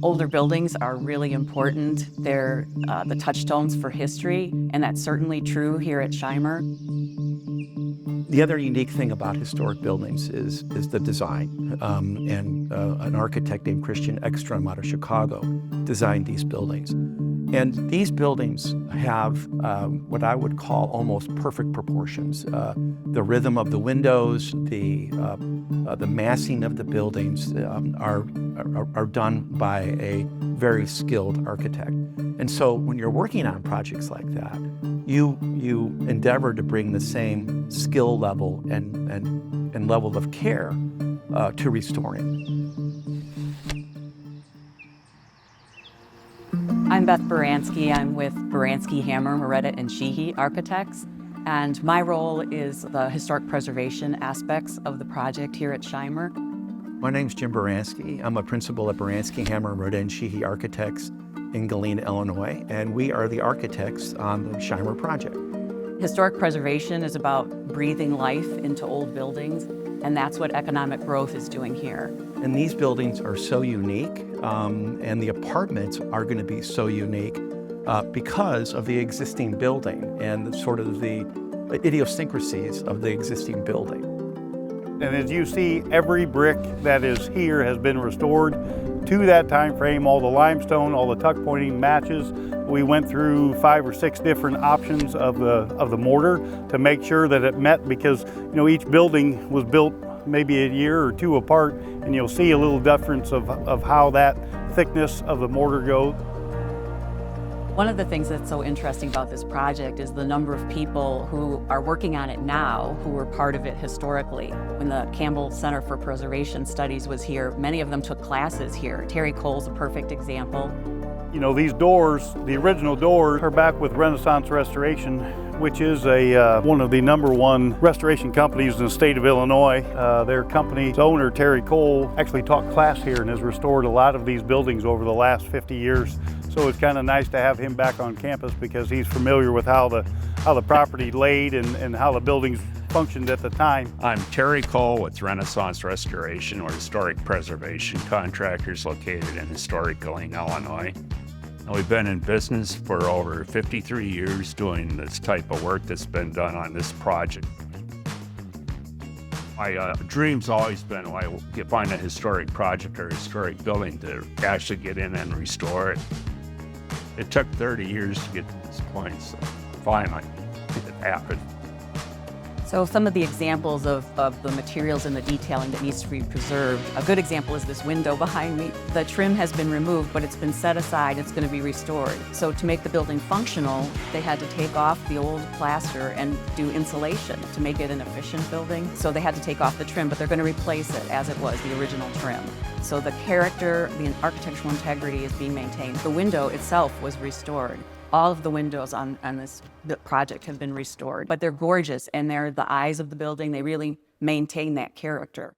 Older buildings are really important. They're the touchstones for history, and that's certainly true here at Shimer. The other unique thing about historic buildings is the design. An architect named Christian Ekstrom out of Chicago designed these buildings. And these buildings have what I would call almost perfect proportions. The rhythm of the windows, the massing of the buildings are done by a very skilled architect. And so when you're working on projects like that, you endeavor to bring the same skill level and level of care to restoring. I'm Beth Baranski. I'm with Baranski, Hammer, Moretta, and Sheehy Architects, and my role is the historic preservation aspects of the project here at Shimer. My name's Jim Baranski. I'm a principal at Baranski, Hammer, Moretta, and Sheehy Architects in Galena, Illinois, and we are the architects on the Shimer project. Historic preservation is about breathing life into old buildings, and that's what economic growth is doing here. And these buildings are so unique, and the apartments are going to be so unique because of the existing building and sort of the idiosyncrasies of the existing building. And as you see, every brick that is here has been restored to that time frame. All the limestone, all the tuck pointing matches. We went through 5 or 6 different options of the mortar to make sure that it met, because each building was built maybe a year or 2 apart, and you'll see a little difference of how that thickness of the mortar goes. One of the things that's so interesting about this project is the number of people who are working on it now who were part of it historically. When the Campbell Center for Preservation Studies was here, many of them took classes here. Terry Cole's a perfect example. These doors, the original doors, are back with Renaissance Restoration, which is one of the #1 restoration companies in the state of Illinois. Their company's owner, Terry Cole, actually taught class here and has restored a lot of these buildings over the last 50 years. So it's kind of nice to have him back on campus, because he's familiar with how the property laid and how the buildings functioned at the time. I'm Terry Cole with Renaissance Restoration. We're historic preservation contractors located in historic Galena, Illinois. And we've been in business for over 53 years doing this type of work that's been done on this project. My dream's always been, when I find a historic project or historic building, to actually get in and restore it. It took 30 years to get to this point, so finally it happened. So some of the examples of the materials and the detailing that needs to be preserved. A good example is this window behind me. The trim has been removed, but it's been set aside. It's going to be restored. So to make the building functional, they had to take off the old plaster and do insulation to make it an efficient building. So they had to take off the trim, but they're going to replace it as it was, the original trim. So the character, the architectural integrity is being maintained. The window itself was restored. All of the windows on this project have been restored, but they're gorgeous, and they're the eyes of the building. They really maintain that character.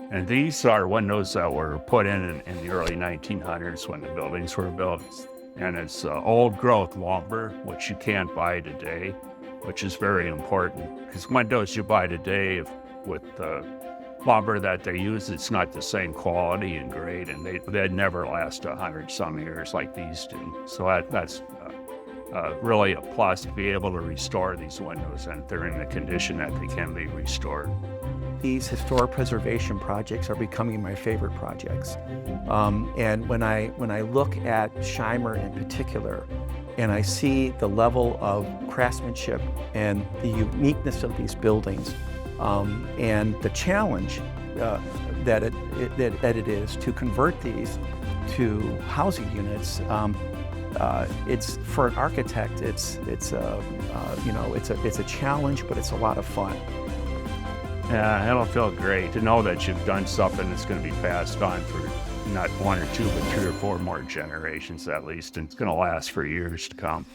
And these are windows that were put in the early 1900s when the buildings were built. And it's old growth lumber, which you can't buy today, which is very important, because windows you buy today with lumber that they use, it's not the same quality and grade, and they'd never last 100-some years like these do. So that's really a plus to be able to restore these windows, and they're in the condition that they can be restored. These historic preservation projects are becoming my favorite projects. And when I look at Shimer in particular, and I see the level of craftsmanship and the uniqueness of these buildings, and the challenge that it is to convert these to housing units. It's, for an architect, it's a challenge, but it's a lot of fun. Yeah, it'll feel great to know that you've done something that's going to be passed on for not 1 or 2, but 3 or 4 more generations at least, and it's going to last for years to come.